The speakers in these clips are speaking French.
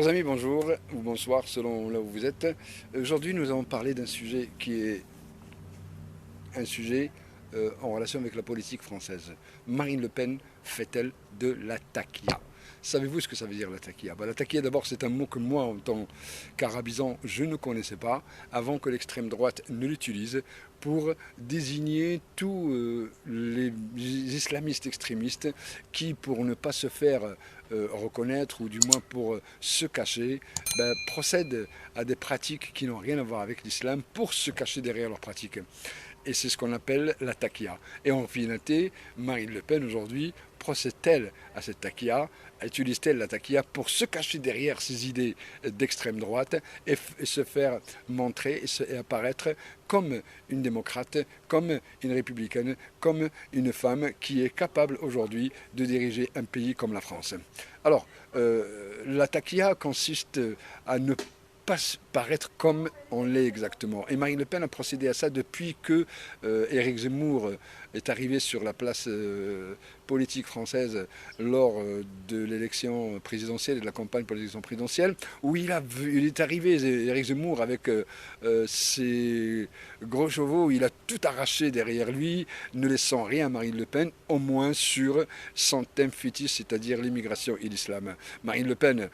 Chers amis, bonjour ou bonsoir selon là où vous êtes. Aujourd'hui, nous allons parler d'un sujet qui est un sujet en relation avec la politique française. Marine Le Pen fait-elle de la taquilla? Savez-vous ce que ça veut dire la taquilla? La taquilla, d'abord, c'est un mot que moi, en tant qu'arabisant, je ne connaissais pas avant que l'extrême droite ne l'utilise pour désigner tous les islamistes extrémistes qui, pour ne pas se faire reconnaître ou du moins pour se cacher, procèdent à des pratiques qui n'ont rien à voir avec l'islam pour se cacher derrière leurs pratiques. Et c'est ce qu'on appelle la taquilla. Et en finalité, Marine Le Pen aujourd'hui procède-t-elle à cette taquilla, utilise-t-elle la taquilla pour se cacher derrière ses idées d'extrême droite et se faire montrer et apparaître comme une démocrate, comme une républicaine, comme une femme qui est capable aujourd'hui de diriger un pays comme la France. Alors, la taquilla consiste à ne pas paraître comme on l'est exactement. Et Marine Le Pen a procédé à ça depuis que Éric Zemmour est arrivé sur la place politique française lors de l'élection présidentielle et de la campagne pour l'élection présidentielle, où il est arrivé, Éric Zemmour, avec ses gros chevaux, où il a tout arraché derrière lui, ne laissant rien à Marine Le Pen, au moins sur son thème fétiche, c'est-à-dire l'immigration et l'islam. Marine Le Pen,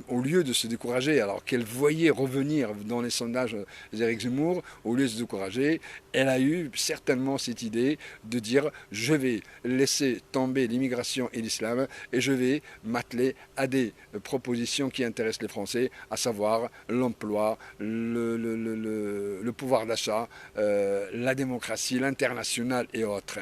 au lieu de se décourager, alors qu'elle voyait revenir dans les sondages d'Éric Zemmour, au lieu de se décourager, elle a eu certainement cette idée de dire je vais laisser tomber l'immigration et l'islam et je vais m'atteler à des propositions qui intéressent les Français, à savoir l'emploi, le pouvoir d'achat, la démocratie, l'international et autres.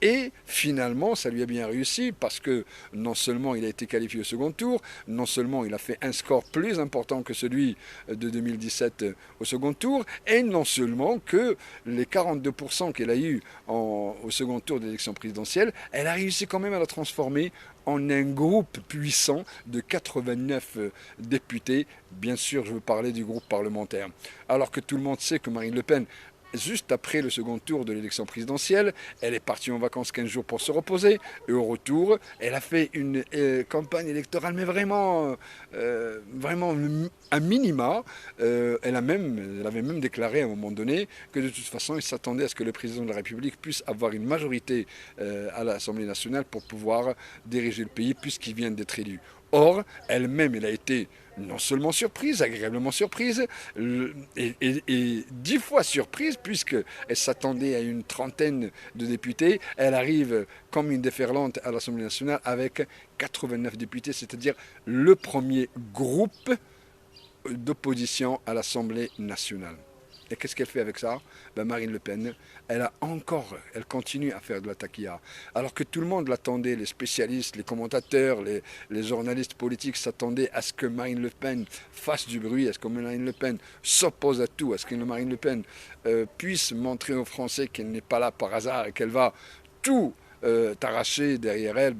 Et finalement, ça lui a bien réussi parce que non seulement il a été qualifié au second tour, non seulement il a fait un score plus important que celui de 2017 au second tour, et non seulement que les 42% qu'elle a eu au second tour de l'élection présidentielle, elle a réussi quand même à la transformer en un groupe puissant de 89 députés. Bien sûr, je veux parler du groupe parlementaire. Alors que tout le monde sait que Marine Le Pen, juste après le second tour de l'élection présidentielle, elle est partie en vacances 15 jours pour se reposer, et au retour, elle a fait une campagne électorale, mais vraiment, vraiment un minima. Elle avait même déclaré à un moment donné que de toute façon, il s'attendait à ce que le président de la République puisse avoir une majorité à l'Assemblée nationale pour pouvoir diriger le pays, puisqu'il vient d'être élu. Or, elle-même, elle a été non seulement surprise, agréablement surprise, et 10 fois surprise, puisqu'elle s'attendait à une trentaine de députés. Elle arrive comme une déferlante à l'Assemblée nationale avec 89 députés, c'est-à-dire le premier groupe d'opposition à l'Assemblée nationale. Et qu'est-ce qu'elle fait avec ça? Marine Le Pen, elle continue à faire de la taquilla. Alors que tout le monde l'attendait, les spécialistes, les commentateurs, les journalistes politiques s'attendaient à ce que Marine Le Pen fasse du bruit, à ce que Marine Le Pen s'oppose à tout, à ce que Marine Le Pen puisse montrer aux Français qu'elle n'est pas là par hasard et qu'elle va tout t'arracher derrière elle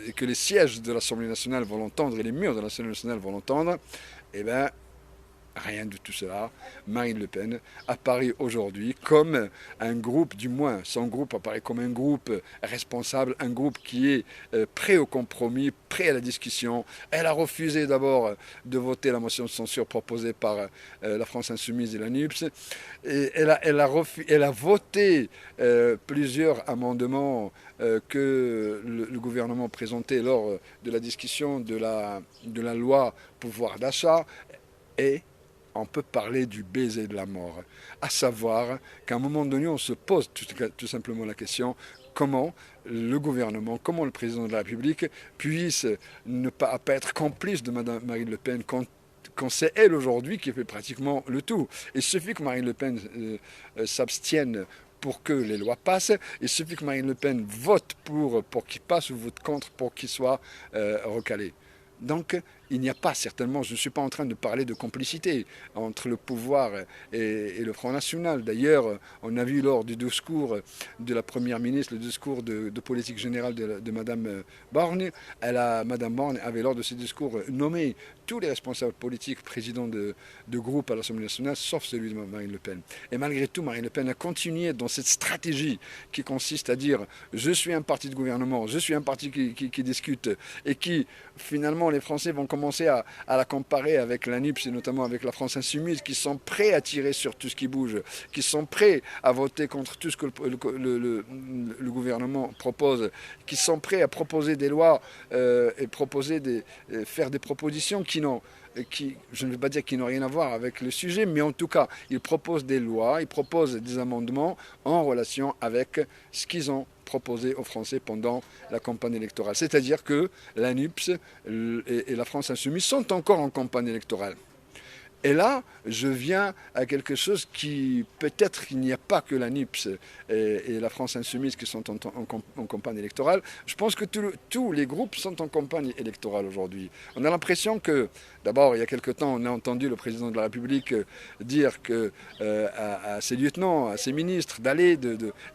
et que les sièges de l'Assemblée nationale vont l'entendre et les murs de l'Assemblée nationale vont l'entendre. Eh bien, rien de tout cela. Marine Le Pen apparaît aujourd'hui comme un groupe, du moins son groupe apparaît comme un groupe responsable, un groupe qui est prêt au compromis, prêt à la discussion. Elle a refusé d'abord de voter la motion de censure proposée par la France Insoumise et la NUPS. Et elle a voté plusieurs amendements que le gouvernement présentait lors de la discussion de la loi pouvoir d'achat. Et on peut parler du baiser de la mort, à savoir qu'à un moment donné, on se pose tout simplement la question comment le gouvernement, comment le président de la République puisse ne pas être complice de Mme Marine Le Pen quand c'est elle aujourd'hui qui fait pratiquement le tout. Il suffit que Marine Le Pen s'abstienne pour que les lois passent. Il suffit que Marine Le Pen vote pour qu'il passe ou vote contre pour qu'il soit recalé. Donc, il n'y a pas certainement, je ne suis pas en train de parler de complicité entre le pouvoir et le Front National. D'ailleurs, on a vu lors du discours de la Première ministre, le discours de politique générale de Mme Borne, Mme Borne avait lors de ce discours nommé tous les responsables politiques présidents de groupes à l'Assemblée nationale, sauf celui de Marine Le Pen. Et malgré tout, Marine Le Pen a continué dans cette stratégie qui consiste à dire « je suis un parti de gouvernement, je suis un parti qui discute » et qui, finalement, les Français vont commencer à la comparer avec la NUPS et notamment avec la France Insoumise, qui sont prêts à tirer sur tout ce qui bouge, qui sont prêts à voter contre tout ce que le gouvernement propose, qui sont prêts à proposer des lois et faire des propositions je ne veux pas dire qu'ils n'ont rien à voir avec le sujet, mais en tout cas, ils proposent des lois, ils proposent des amendements en relation avec ce qu'ils ont proposé aux Français pendant la campagne électorale. C'est-à-dire que la NUPS et la France Insoumise sont encore en campagne électorale. Et là, je viens à quelque chose qui, peut-être qu'il n'y a pas que la NUPS et la France Insoumise qui sont en campagne électorale. Je pense que tous les groupes sont en campagne électorale aujourd'hui. On a l'impression que, d'abord, il y a quelque temps, on a entendu le président de la République dire à ses lieutenants, à ses ministres,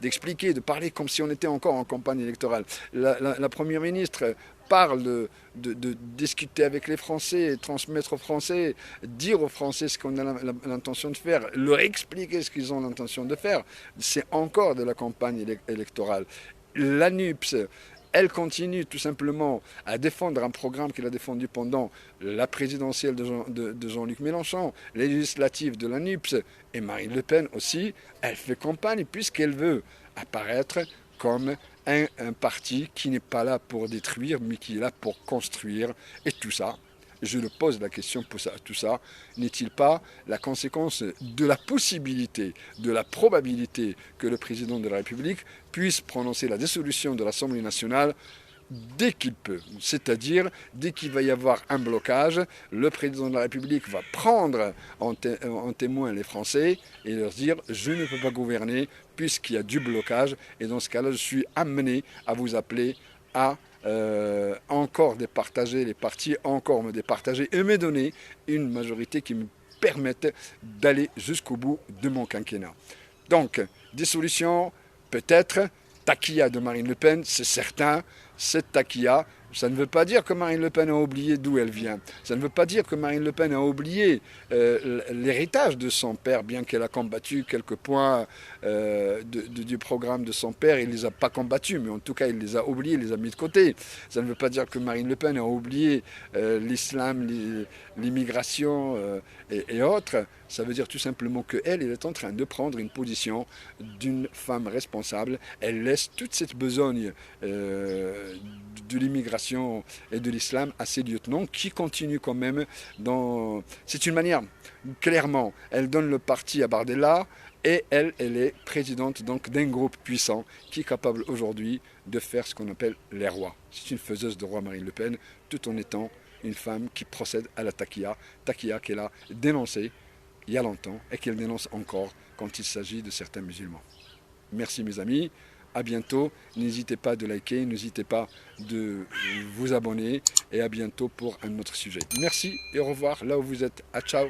d'expliquer, de parler comme si on était encore en campagne électorale. La première ministre parle de discuter avec les Français, transmettre aux Français, dire aux Français ce qu'on a l'intention de faire, leur expliquer ce qu'ils ont l'intention de faire. C'est encore de la campagne électorale. La NUPS, elle continue tout simplement à défendre un programme qu'elle a défendu pendant la présidentielle de Jean-Luc Mélenchon, les législatives de la NUPS, et Marine Le Pen aussi, elle fait campagne puisqu'elle veut apparaître comme un parti qui n'est pas là pour détruire, mais qui est là pour construire. Et tout ça, je le pose la question pour ça, tout ça, n'est-il pas la conséquence de la possibilité, de la probabilité que le président de la République puisse prononcer la dissolution de l'Assemblée nationale dès qu'il peut, c'est-à-dire dès qu'il va y avoir un blocage, le président de la République va prendre en témoin les Français et leur dire « je ne peux pas gouverner puisqu'il y a du blocage » et dans ce cas-là, je suis amené à vous appeler à encore départager les partis, encore me départager et me donner une majorité qui me permette d'aller jusqu'au bout de mon quinquennat. Donc, dissolution, peut-être, taquilla de Marine Le Pen, c'est certain. Cette taquilla, ça ne veut pas dire que Marine Le Pen a oublié d'où elle vient. Ça ne veut pas dire que Marine Le Pen a oublié l'héritage de son père, bien qu'elle a combattu quelques points du programme de son père. Il ne les a pas combattus, mais en tout cas, il les a oubliés, il les a mis de côté. Ça ne veut pas dire que Marine Le Pen a oublié l'islam, l'immigration et autres. Ça veut dire tout simplement qu'elle est en train de prendre une position d'une femme responsable. Elle laisse toute cette besogne de l'immigration et de l'islam à ses lieutenants qui continuent quand même dans... C'est une manière, clairement, elle donne le parti à Bardella et elle est présidente donc d'un groupe puissant qui est capable aujourd'hui de faire ce qu'on appelle les rois. C'est une faiseuse de roi Marine Le Pen, tout en étant une femme qui procède à la taquilla qu'elle a dénoncée il y a longtemps et qu'elle dénonce encore quand il s'agit de certains musulmans. Merci mes amis, à bientôt, n'hésitez pas de liker, n'hésitez pas de vous abonner et à bientôt pour un autre sujet. Merci et au revoir là où vous êtes, à ciao.